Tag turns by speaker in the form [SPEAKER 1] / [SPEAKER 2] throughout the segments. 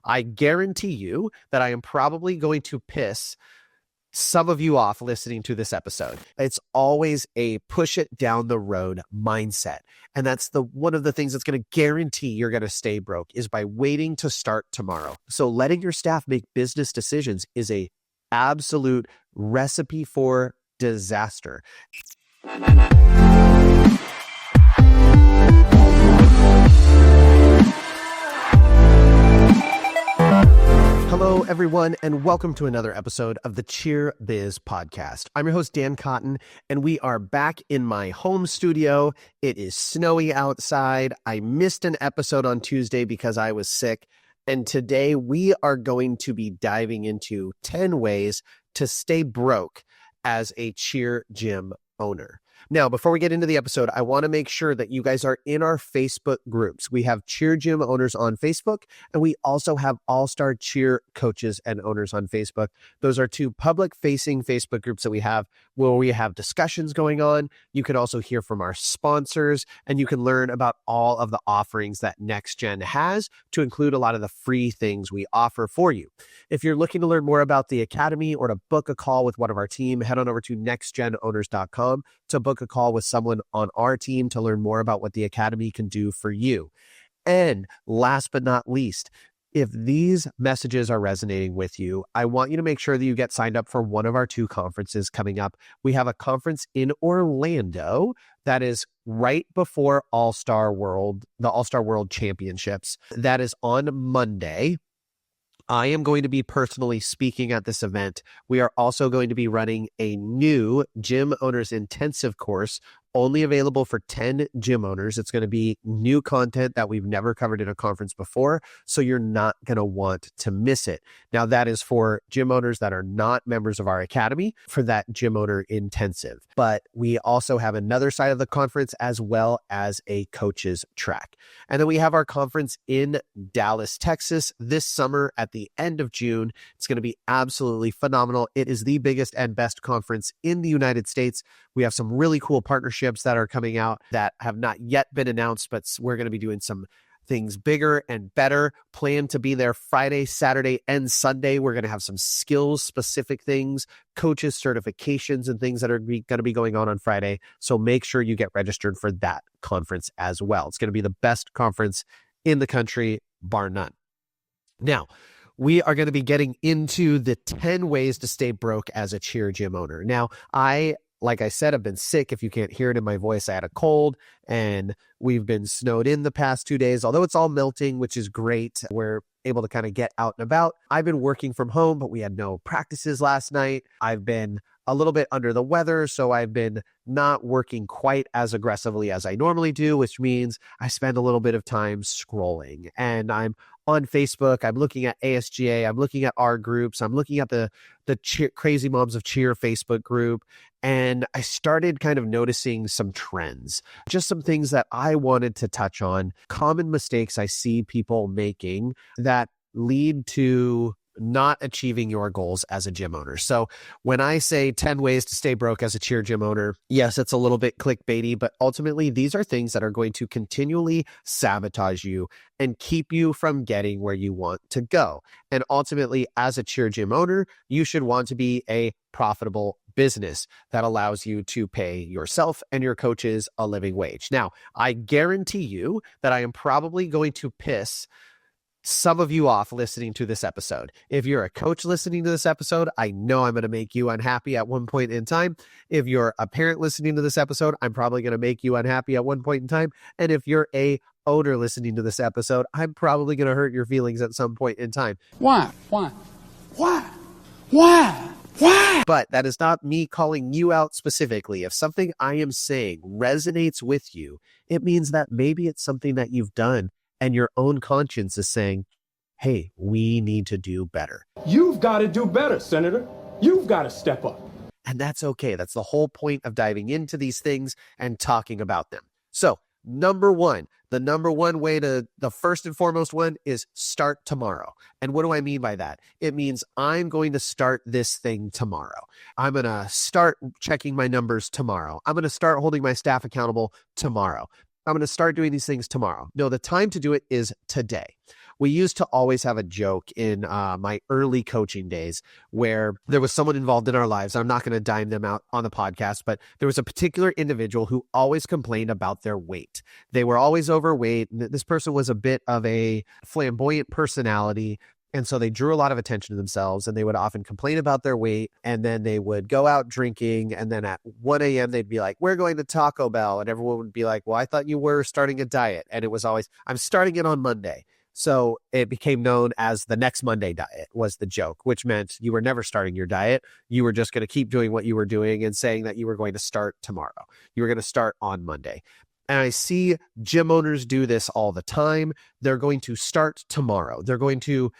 [SPEAKER 1] I guarantee you that I am probably going to piss some of you off listening to this episode. It's always a push it down the road mindset. And that's one of the things that's going to guarantee you're going to stay broke is by waiting to start tomorrow. So letting your staff make business decisions is a absolute recipe for disaster. Hello, everyone, and welcome to another episode of the Cheer Biz Podcast. I'm your host, Dan Cotton, and we are back in my home studio. It is snowy outside. I missed an episode on Tuesday because I was sick, and today we are going to be diving into 10 ways to stay broke as a cheer gym owner. Now, before we get into the episode, I want to make sure that you guys are in our Facebook groups. We have Cheer Gym Owners on Facebook, and we also have All-Star Cheer Coaches and Owners on Facebook. Those are two public-facing Facebook groups that we have where we have discussions going on. You can also hear from our sponsors, and you can learn about all of the offerings that NextGen has, to include a lot of the free things we offer for you. If you're looking to learn more about the Academy or to book a call with one of our team, head on over to nextgenowners.com to book a call with someone on our team to learn more about what the Academy can do for you. And last but not least, if these messages are resonating with you, I want you to make sure that you get signed up for one of our two conferences coming up. We have a conference in Orlando that is right before the All-Star World Championships. That is on Monday. I am going to be personally speaking at this event. We are also going to be running a new Gym Owners Intensive course, only available for 10 gym owners. It's going to be new content that we've never covered in a conference before, so you're not going to want to miss it. Now, that is for gym owners that are not members of our Academy for that Gym Owner Intensive. But we also have another side of the conference as well as a coaches track. And then we have our conference in Dallas, Texas this summer at the end of June. It's going to be absolutely phenomenal. It is the biggest and best conference in the United States. We have some really cool partnerships that are coming out that have not yet been announced, but we're going to be doing some things bigger and better. Plan to be there Friday, Saturday, and Sunday. We're going to have some skills-specific things, coaches certifications, and things that are going to be going on Friday. So make sure you get registered for that conference as well. It's going to be the best conference in the country, bar none. Now, we are going to be getting into the 10 ways to stay broke as a cheer gym owner. Now, like I said, I've been sick. If you can't hear it in my voice, I had a cold, and we've been snowed in the past 2 days, although it's all melting, which is great. We're able to kind of get out and about. I've been working from home, but we had no practices last night. I've been a little bit under the weather, so I've been not working quite as aggressively as I normally do, which means I spend a little bit of time scrolling. And I'm on Facebook, I'm looking at ASGA, I'm looking at our groups, I'm looking at the Crazy Moms of Cheer Facebook group, and I started kind of noticing some trends, just some things that I wanted to touch on, common mistakes I see people making that lead to not achieving your goals as a gym owner. So when I say 10 ways to stay broke as a cheer gym owner, yes, it's a little bit clickbaity, but ultimately these are things that are going to continually sabotage you and keep you from getting where you want to go. And ultimately, as a cheer gym owner, you should want to be a profitable business that allows you to pay yourself and your coaches a living wage. Now, I guarantee you that I am probably going to piss some of you off listening to this episode. If you're a coach listening to this episode, I know I'm going to make you unhappy at one point in time. If you're a parent listening to this episode, I'm probably going to make you unhappy at one point in time. And if you're a owner listening to this episode, I'm probably going to hurt your feelings at some point in time.
[SPEAKER 2] Why?
[SPEAKER 1] But that is not me calling you out specifically. If something I am saying resonates with you, it means that maybe it's something that you've done and your own conscience is saying, hey, we need to do better.
[SPEAKER 3] You've got to do better, Senator. You've got to step up.
[SPEAKER 1] And that's okay. That's the whole point of diving into these things and talking about them. So the first and foremost one is start tomorrow. And what do I mean by that? It means I'm going to start this thing tomorrow. I'm going to start checking my numbers tomorrow. I'm going to start holding my staff accountable tomorrow. I'm going to start doing these things tomorrow. No, the time to do it is today. We used to always have a joke in my early coaching days where there was someone involved in our lives. I'm not going to dime them out on the podcast, but there was a particular individual who always complained about their weight. They were always overweight. This person was a bit of a flamboyant personality. And so they drew a lot of attention to themselves, and they would often complain about their weight, and then they would go out drinking, and then at 1 a.m. they'd be like, we're going to Taco Bell, and everyone would be like, well, I thought you were starting a diet. And it was always, I'm starting it on Monday. So it became known as the next Monday diet was the joke, which meant you were never starting your diet. You were just going to keep doing what you were doing and saying that you were going to start tomorrow. You were going to start on Monday. And I see gym owners do this all the time. They're going to start tomorrow. They're going to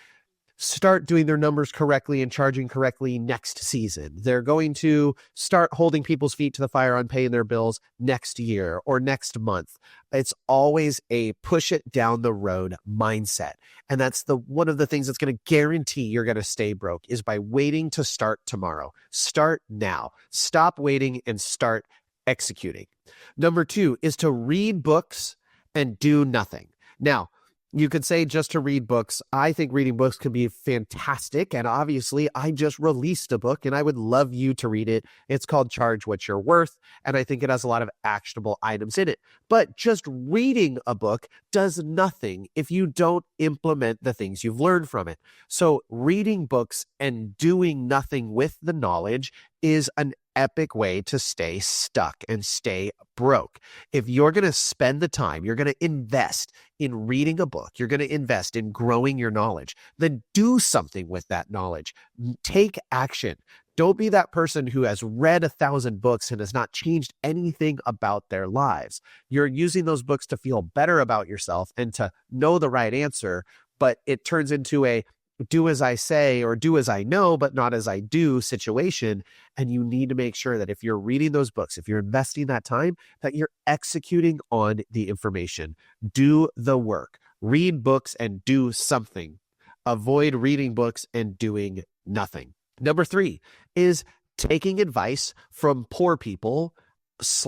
[SPEAKER 1] start doing their numbers correctly and charging correctly next season. They're going to start holding people's feet to the fire on paying their bills next year or next month. It's always a push it down the road mindset. And that's one of the things that's going to guarantee you're going to stay broke is by waiting to start tomorrow. Start now. Stop waiting and start executing. Number 2 is to read books and do nothing. Now, you could say just to read books. I think reading books can be fantastic. And obviously, I just released a book and I would love you to read it. It's called Charge What You're Worth. And I think it has a lot of actionable items in it. But just reading a book does nothing if you don't implement the things you've learned from it. So reading books and doing nothing with the knowledge is an epic way to stay stuck and stay broke. If you're going to spend the time, you're going to invest in reading a book, you're going to invest in growing your knowledge, then do something with that knowledge. Take action. Don't be that person who has read 1,000 books and has not changed anything about their lives. You're using those books to feel better about yourself and to know the right answer, but it turns into a do as I say or do as I know, but not as I do situation. And you need to make sure that if you're reading those books, if you're investing that time, that you're executing on the information. Do the work. Read books and do something. Avoid reading books and doing nothing. Number 3 is taking advice from poor people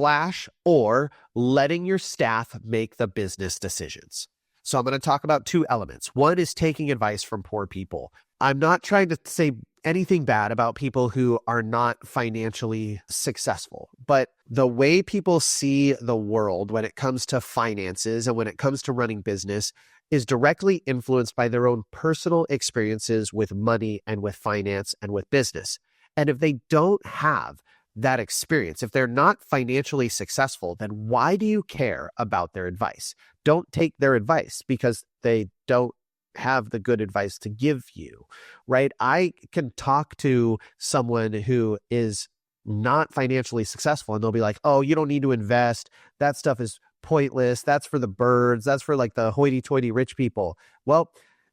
[SPEAKER 1] / or letting your staff make the business decisions. So I'm going to talk about 2 elements. One is taking advice from poor people. I'm not trying to say anything bad about people who are not financially successful, but the way people see the world when it comes to finances and when it comes to running business is directly influenced by their own personal experiences with money and with finance and with business. And if they don't have that experience, if they're not financially successful, then why do you care about their advice? Don't take their advice because they don't have the good advice to give you, right? I can talk to someone who is not financially successful and they'll be like, oh, you don't need to invest. That stuff is pointless. That's for the birds. That's for like the hoity-toity rich people. Well,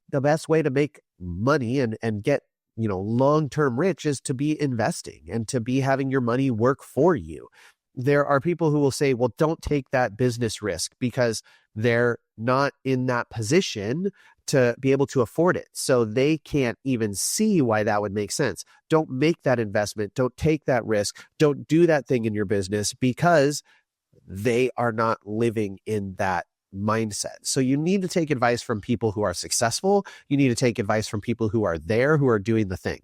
[SPEAKER 1] the best way to make money and get long-term rich is to be investing and to be having your money work for you. There are people who will say, well, don't take that business risk because they're not in that position to be able to afford it. So they can't even see why that would make sense. Don't make that investment. Don't take that risk. Don't do that thing in your business because they are not living in that mindset. So you need to take advice from people who are successful. You need to take advice from people who are there, who are doing the thing.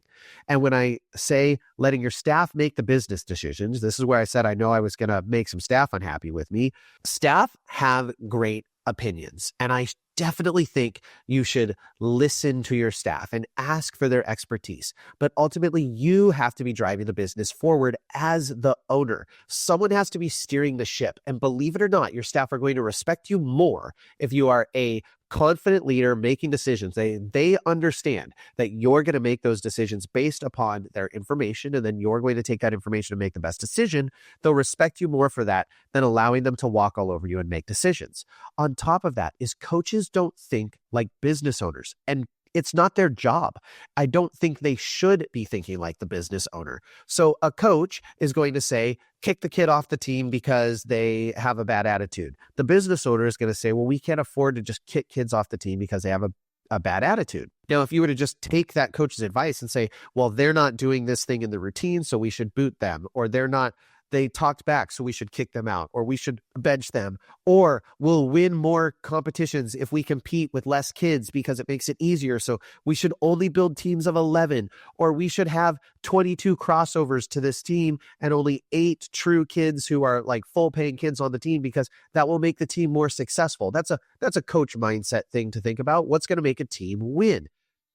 [SPEAKER 1] And when I say letting your staff make the business decisions, this is where I said I know I was going to make some staff unhappy with me. Staff have great opinions, and I definitely think you should listen to your staff and ask for their expertise. But ultimately, you have to be driving the business forward as the owner. Someone has to be steering the ship. And believe it or not, your staff are going to respect you more if you are a confident leader making decisions. They understand that you're going to make those decisions based upon their information, and then you're going to take that information and make the best decision. They'll respect you more for that than allowing them to walk all over you and make decisions. On top of that is coaches don't think like business owners, and it's not their job. I don't think they should be thinking like the business owner. So a coach is going to say, kick the kid off the team because they have a bad attitude. The business owner is going to say, well, we can't afford to just kick kids off the team because they have a bad attitude. Now, if you were to just take that coach's advice and say, well, they're not doing this thing in the routine, so we should boot them, or they're not they talked back, so we should kick them out, or we should bench them, or we'll win more competitions if we compete with less kids because it makes it easier. So we should only build teams of 11, or we should have 22 crossovers to this team and only 8 true kids who are like full paying kids on the team because that will make the team more successful. That's a coach mindset thing to think about. What's going to make a team win?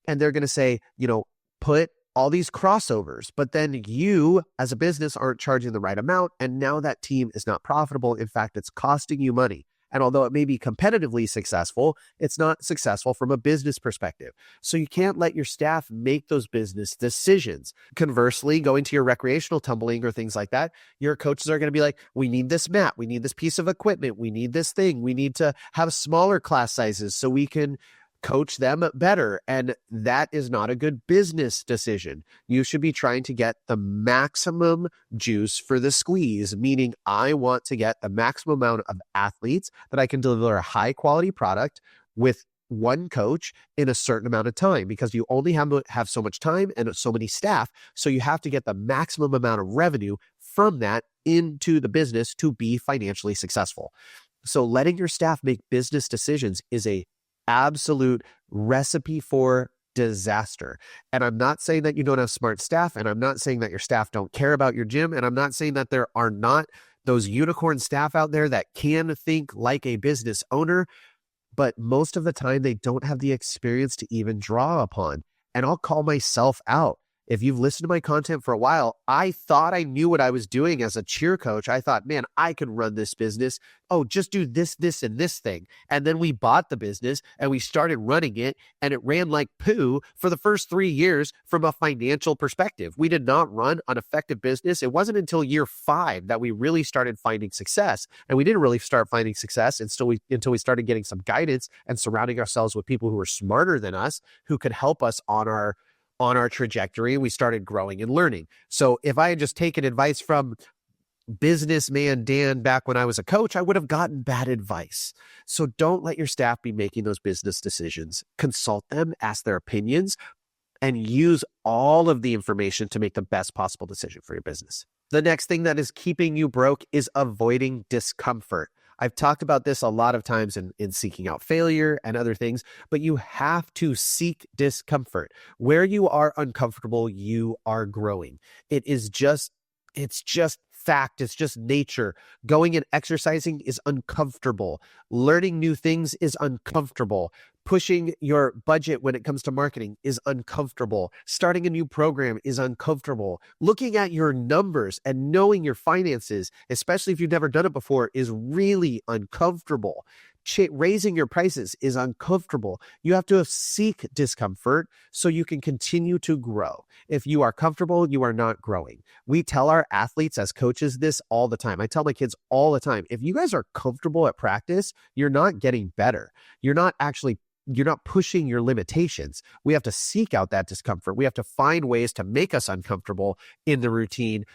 [SPEAKER 1] And they're going to say, put all these crossovers, but then you as a business aren't charging the right amount. And now that team is not profitable. In fact, it's costing you money. And although it may be competitively successful, it's not successful from a business perspective. So you can't let your staff make those business decisions. Conversely, going to your recreational tumbling or things like that, your coaches are going to be like, we need this mat, we need this piece of equipment, we need this thing, we need to have smaller class sizes so we can coach them better. And that is not a good business decision. You should be trying to get the maximum juice for the squeeze, meaning I want to get the maximum amount of athletes that I can deliver a high quality product with one coach in a certain amount of time, because you only have so much time and so many staff. So you have to get the maximum amount of revenue from that into the business to be financially successful. So letting your staff make business decisions is a absolute recipe for disaster. And I'm not saying that you don't have smart staff, and I'm not saying that your staff don't care about your gym, and I'm not saying that there are not those unicorn staff out there that can think like a business owner, but most of the time they don't have the experience to even draw upon. And I'll call myself out. If you've listened to my content for a while, I thought I knew what I was doing as a cheer coach. I thought, man, I can run this business. Oh, just do this, this, and this thing. And then we bought the business and we started running it, and it ran like poo for the first 3 years from a financial perspective. We did not run an effective business. It wasn't until year 5 that we really started finding success. And we didn't really start finding success until we started getting some guidance and surrounding ourselves with people who were smarter than us, who could help us on our trajectory. We started growing and learning. So if I had just taken advice from businessman Dan back when I was a coach, I would have gotten bad advice. So don't let your staff be making those business decisions. Consult them, ask their opinions, and use all of the information to make the best possible decision for your business. The next thing that is keeping you broke is avoiding discomfort. I've talked about this a lot of times in Seeking Out Failure and other things, but you have to seek discomfort. Where you are uncomfortable, you are growing. It's just fact. It's just nature. Going and exercising is uncomfortable. Learning new things is uncomfortable. Pushing your budget when it comes to marketing is uncomfortable. Starting a new program is uncomfortable. Looking at your numbers and knowing your finances, especially if you've never done it before, is really uncomfortable. Raising your prices is uncomfortable. You have to seek discomfort so you can continue to grow. If you are comfortable, you are not growing. We tell our athletes as coaches this all the time. I tell my kids all the time, if you guys are comfortable at practice, you're not getting better. You're not pushing your limitations. We have to seek out that discomfort. We have to find ways to make us uncomfortable in the routine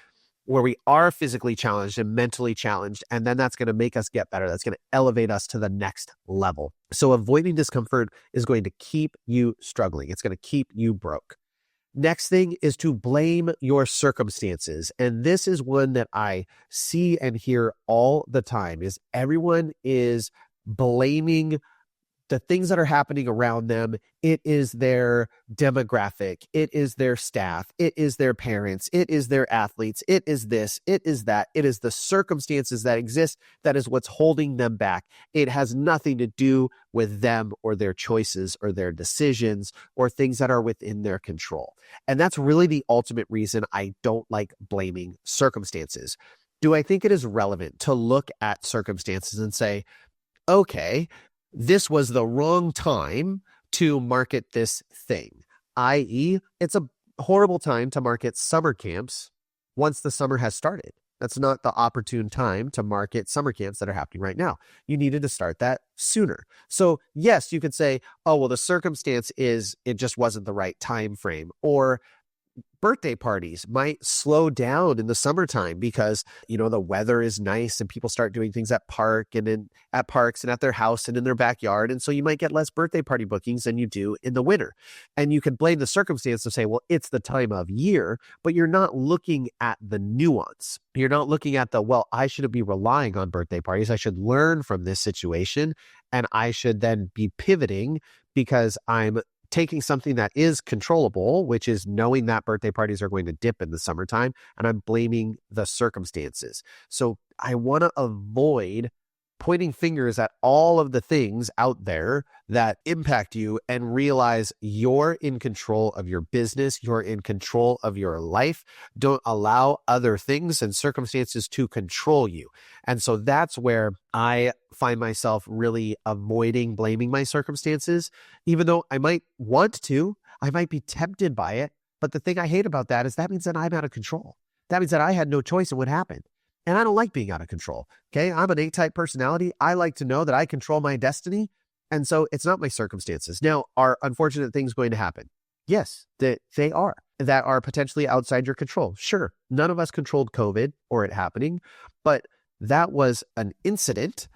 [SPEAKER 1] where we are physically challenged and mentally challenged. And then that's going to make us get better. That's going to elevate us to the next level. So avoiding discomfort is going to keep you struggling. It's going to keep you broke. Next thing is to blame your circumstances. And this is one that I see and hear all the time, is everyone is blaming the things that are happening around them. It is their demographic. It is their staff. It is their parents. It is their athletes. It is this. It is that. It is the circumstances that exist. That is what's holding them back. It has nothing to do with them or their choices or their decisions or things that are within their control. And that's really the ultimate reason I don't like blaming circumstances. Do I think it is relevant to look at circumstances and say, okay, this was the wrong time to market this thing, i.e., it's a horrible time to market summer camps once the summer has started. That's not the opportune time to market summer camps that are happening right now. You needed to start that sooner. So yes, you could say, oh, well, the circumstance is it just wasn't the right time frame, or birthday parties might slow down in the summertime because, the weather is nice and people start doing things at parks and at their house and in their backyard. And so you might get less birthday party bookings than you do in the winter. And you can blame the circumstance to say, well, it's the time of year, but you're not looking at the nuance. You're not looking at I shouldn't be relying on birthday parties. I should learn from this situation and I should then be pivoting because I'm taking something that is controllable, which is knowing that birthday parties are going to dip in the summertime, and I'm blaming the circumstances. So I want to avoid pointing fingers at all of the things out there that impact you and realize you're in control of your business. You're in control of your life. Don't allow other things and circumstances to control you. And so that's where I find myself really avoiding blaming my circumstances, even though I might want to, I might be tempted by it. But the thing I hate about that is that means that I'm out of control. That means that I had no choice in what happened. And I don't like being out of control. Okay. I'm an A-type personality. I like to know that I control my destiny. And so it's not my circumstances. Now, are unfortunate things going to happen? Yes, they are. That are potentially outside your control. Sure. None of us controlled COVID or it happening, but that was an incident.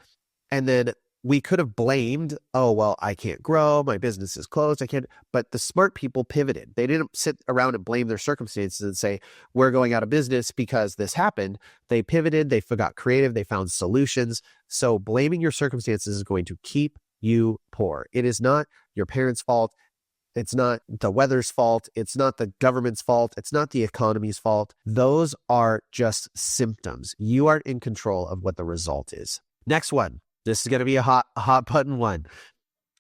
[SPEAKER 1] And then we could have blamed, I can't grow. My business is closed. I can't. But the smart people pivoted. They didn't sit around and blame their circumstances and say, we're going out of business because this happened. They pivoted. They got creative. They found solutions. So blaming your circumstances is going to keep you poor. It is not your parents' fault. It's not the weather's fault. It's not the government's fault. It's not the economy's fault. Those are just symptoms. You are in control of what the result is. Next one. This is going to be a hot button one.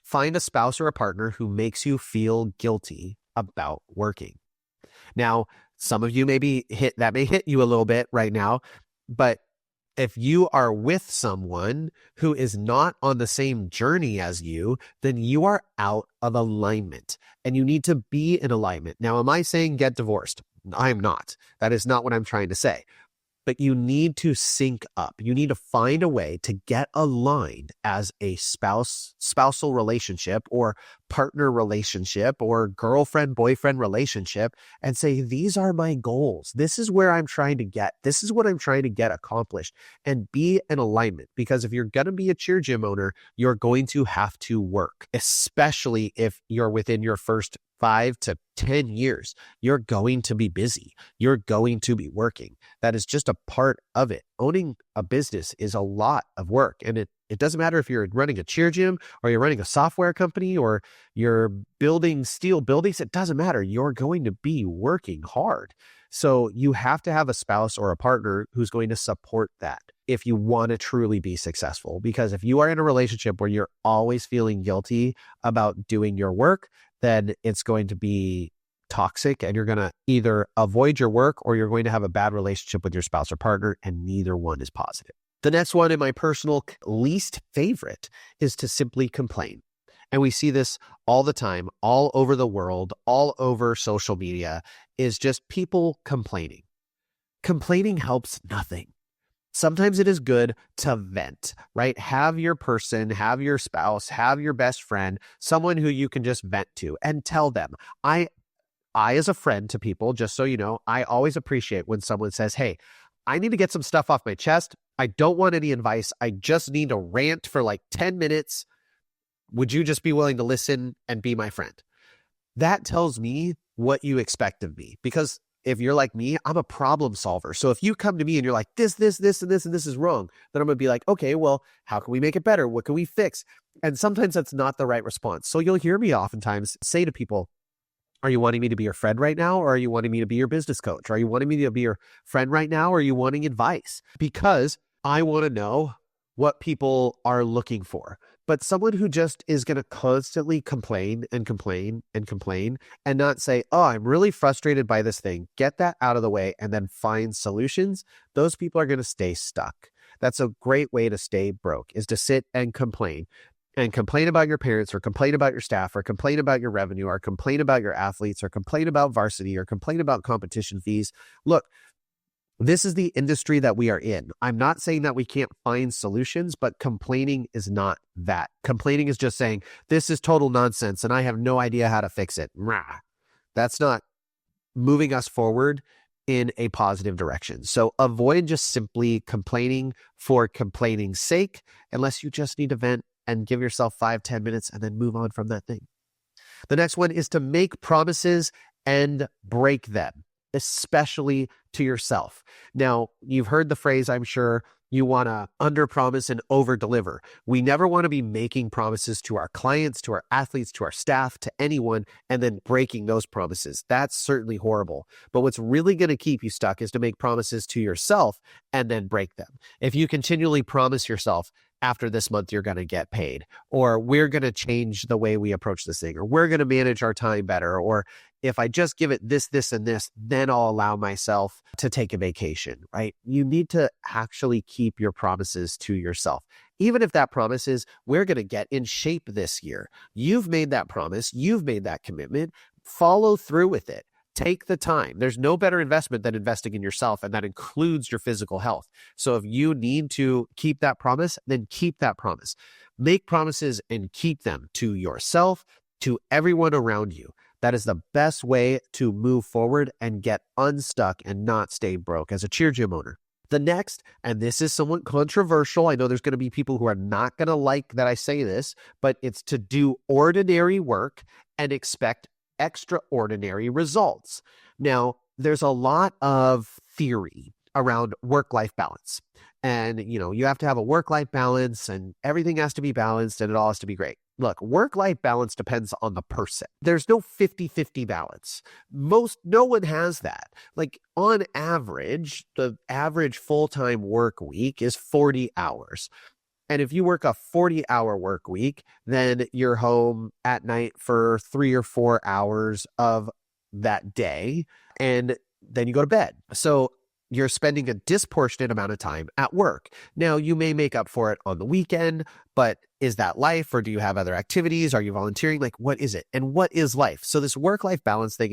[SPEAKER 1] Find a spouse or a partner who makes you feel guilty about working. Now, some of you may hit you a little bit right now, but if you are with someone who is not on the same journey as you, then you are out of alignment and you need to be in alignment. Now, am I saying get divorced? I am not. That is not what I'm trying to say. But you need to sync up. You need to find a way to get aligned as a spousal relationship or partner relationship or girlfriend-boyfriend relationship and say, these are my goals. This is where I'm trying to get. This is what I'm trying to get accomplished and be in alignment. Because if you're going to be a cheer gym owner, you're going to have to work, especially if you're within your first 5 to 10 years, you're going to be busy. You're going to be working. That is just a part of it. Owning a business is a lot of work. And it doesn't matter if you're running a cheer gym or you're running a software company or you're building steel buildings. It doesn't matter. You're going to be working hard. So you have to have a spouse or a partner who's going to support that if you want to truly be successful. Because if you are in a relationship where you're always feeling guilty about doing your work, then it's going to be toxic and you're going to either avoid your work or you're going to have a bad relationship with your spouse or partner, and neither one is positive. The next one, in my personal least favorite, is to simply complain. And we see this all the time, all over the world, all over social media, is just people complaining. Complaining helps nothing. Sometimes it is good to vent, right? Have your person, have your spouse, have your best friend, someone who you can just vent to and tell them. I as a friend to people, just so you know, I always appreciate when someone says, hey, I need to get some stuff off my chest. I don't want any advice. I just need to rant for like 10 minutes. Would you just be willing to listen and be my friend? That tells me what you expect of me, because if you're like me, I'm a problem solver. So if you come to me and you're like, this, and this is wrong, then I'm going to be like, okay, well, how can we make it better? What can we fix? And sometimes that's not the right response. So you'll hear me oftentimes say to people, are you wanting me to be your friend right now? Or are you wanting me to be your business coach? Are you wanting me to be your friend right now? Or are you wanting advice? Because I want to know what people are looking for. But someone who just is going to constantly complain and not say, oh, I'm really frustrated by this thing, get that out of the way and then find solutions, those people are going to stay stuck. That's a great way to stay broke, is to sit and complain about your parents or complain about your staff or complain about your revenue or complain about your athletes or complain about varsity or complain about competition fees. Look, this is the industry that we are in. I'm not saying that we can't find solutions, but complaining is not that. Complaining is just saying, this is total nonsense and I have no idea how to fix it. That's not moving us forward in a positive direction. So avoid just simply complaining for complaining's sake, unless you just need to vent and give yourself 5-10 minutes and then move on from that thing. The next one is to make promises and break them, especially to yourself. Now, you've heard the phrase, I'm sure, you want to under-promise and over-deliver. We never want to be making promises to our clients, to our athletes, to our staff, to anyone, and then breaking those promises. That's certainly horrible. But what's really going to keep you stuck is to make promises to yourself and then break them. If you continually promise yourself, after this month, you're going to get paid, or we're going to change the way we approach this thing, or we're going to manage our time better, or if I just give it this, this, and this, then I'll allow myself to take a vacation, right? You need to actually keep your promises to yourself. Even if that promise is, we're going to get in shape this year. You've made that promise. You've made that commitment. Follow through with it. Take the time. There's no better investment than investing in yourself, and that includes your physical health. So if you need to keep that promise, then keep that promise. Make promises and keep them to yourself, to everyone around you. That is the best way to move forward and get unstuck and not stay broke as a cheer gym owner. The next, and this is somewhat controversial, I know there's going to be people who are not going to like that I say this, but it's to do ordinary work and expect extraordinary results. Now, there's a lot of theory around work-life balance. And, you have to have a work-life balance and everything has to be balanced and it all has to be great. Look, work-life balance depends on the person. There's no 50-50 balance. No one has that. Like on average, the average full-time work week is 40 hours. And if you work a 40-hour work week, then you're home at night for 3 or 4 hours of that day, and then you go to bed. So you're spending a disproportionate amount of time at work. Now, you may make up for it on the weekend, but is that life, or do you have other activities? Are you volunteering? Like, what is it? And what is life? So this work-life balance thing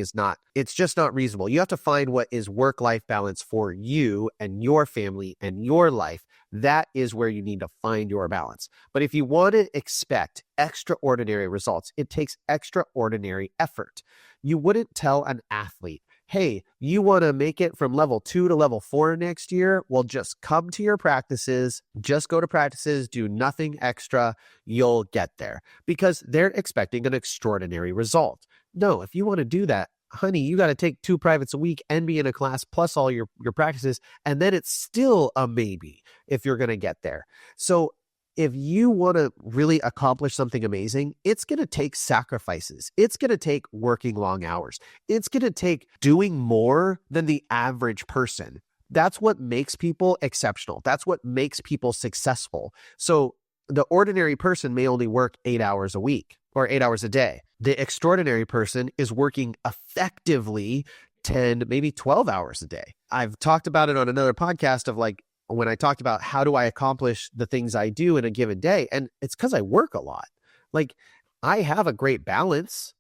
[SPEAKER 1] it's just not reasonable. You have to find what is work-life balance for you and your family and your life. That is where you need to find your balance. But if you want to expect extraordinary results, it takes extraordinary effort. You wouldn't tell an athlete, hey, you want to make it from level 2 to level 4 next year? Well, just come to your practices, just go to practices, do nothing extra, you'll get there. Because they're expecting an extraordinary result. No, if you want to do that, honey, you got to take 2 privates a week and be in a class plus all your practices, and then it's still a maybe if you're going to get there. So if you want to really accomplish something amazing, it's going to take sacrifices. It's going to take working long hours. It's going to take doing more than the average person. That's what makes people exceptional. That's what makes people successful. So the ordinary person may only work 8 hours a week or 8 hours a day. The extraordinary person is working effectively 10, maybe 12 hours a day. I've talked about it on another podcast of like, when I talked about how do I accomplish the things I do in a given day, and it's because I work a lot. Like, I have a great balance.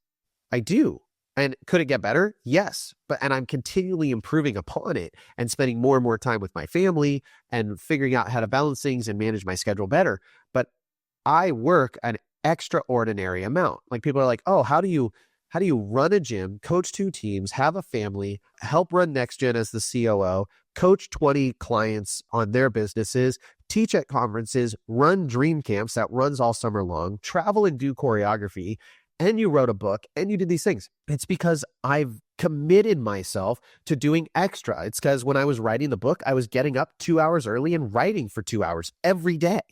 [SPEAKER 1] I do. And could it get better? Yes. And I'm continually improving upon it and spending more and more time with my family and figuring out how to balance things and manage my schedule better. But I work an extraordinary amount. Like, people are like, oh, how do you run a gym, coach 2 teams, have a family, help run Next Gen as the COO, coach 20 clients on their businesses, teach at conferences, run dream camps that runs all summer long, travel and do choreography, and you wrote a book and you did these things? It's because I've committed myself to doing extra. It's because when I was writing the book, I was getting up 2 hours early and writing for 2 hours every day,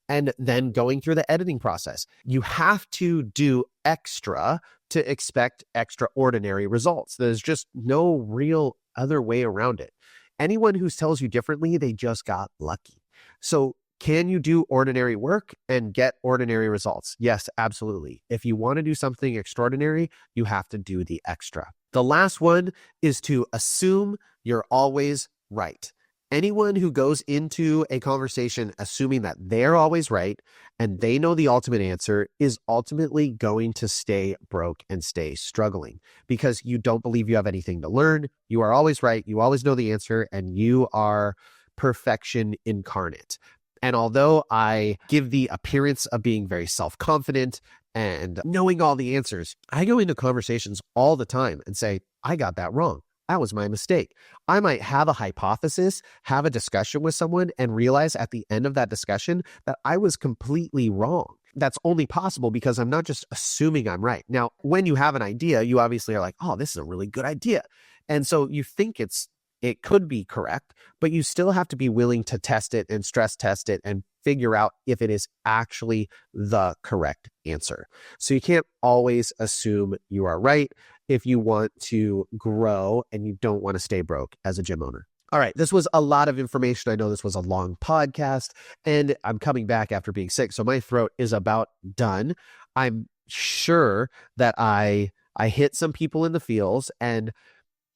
[SPEAKER 1] and then going through the editing process. You have to do extra to expect extraordinary results. There's just no real other way around it. Anyone who tells you differently, they just got lucky. So can you do ordinary work and get ordinary results? Yes, absolutely. If you want to do something extraordinary, you have to do the extra. The last one is to assume you're always right. Anyone who goes into a conversation assuming that they're always right and they know the ultimate answer is ultimately going to stay broke and stay struggling, because you don't believe you have anything to learn. You are always right. You always know the answer, and you are perfection incarnate. And although I give the appearance of being very self-confident and knowing all the answers. I go into conversations all the time and say, I got that wrong. That was my mistake. I might have a hypothesis, have a discussion with someone, and realize at the end of that discussion that I was completely wrong. That's only possible because I'm not just assuming I'm right. Now, when you have an idea, you obviously are like, oh, this is a really good idea. And so you think it could be correct, but you still have to be willing to test it and stress test it and figure out if it is actually the correct answer. So you can't always assume you are right if you want to grow and you don't want to stay broke as a gym owner. All right, this was a lot of information. I know this was a long podcast, and I'm coming back after being sick, so my throat is about done. I'm sure that I hit some people in the feels, and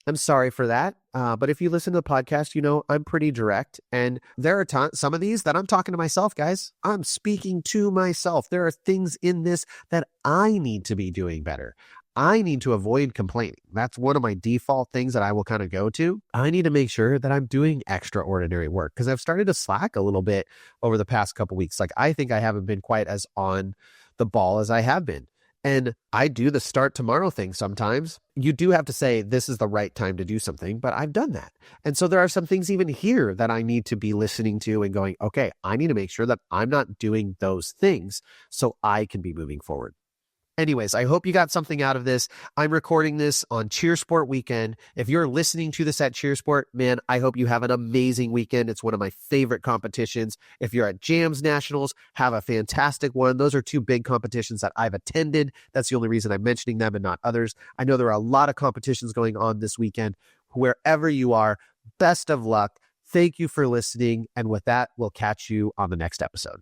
[SPEAKER 1] I'm sorry for that. But if you listen to the podcast, you know I'm pretty direct. And there are some of these that I'm talking to myself, guys. I'm speaking to myself. There are things in this that I need to be doing better. I need to avoid complaining. That's one of my default things that I will kind of go to. I need to make sure that I'm doing extraordinary work because I've started to slack a little bit over the past couple weeks. Like I think I haven't been quite as on the ball as I have been. And I do the start tomorrow thing sometimes. You do have to say this is the right time to do something, but I've done that. And so there are some things even here that I need to be listening to and going, okay, I need to make sure that I'm not doing those things so I can be moving forward. Anyways, I hope you got something out of this. I'm recording this on Cheer Sport weekend. If you're listening to this at Cheer Sport, man, I hope you have an amazing weekend. It's one of my favorite competitions. If you're at Jams Nationals, have a fantastic one. Those are two big competitions that I've attended. That's the only reason I'm mentioning them and not others. I know there are a lot of competitions going on this weekend. Wherever you are, best of luck. Thank you for listening. And with that, we'll catch you on the next episode.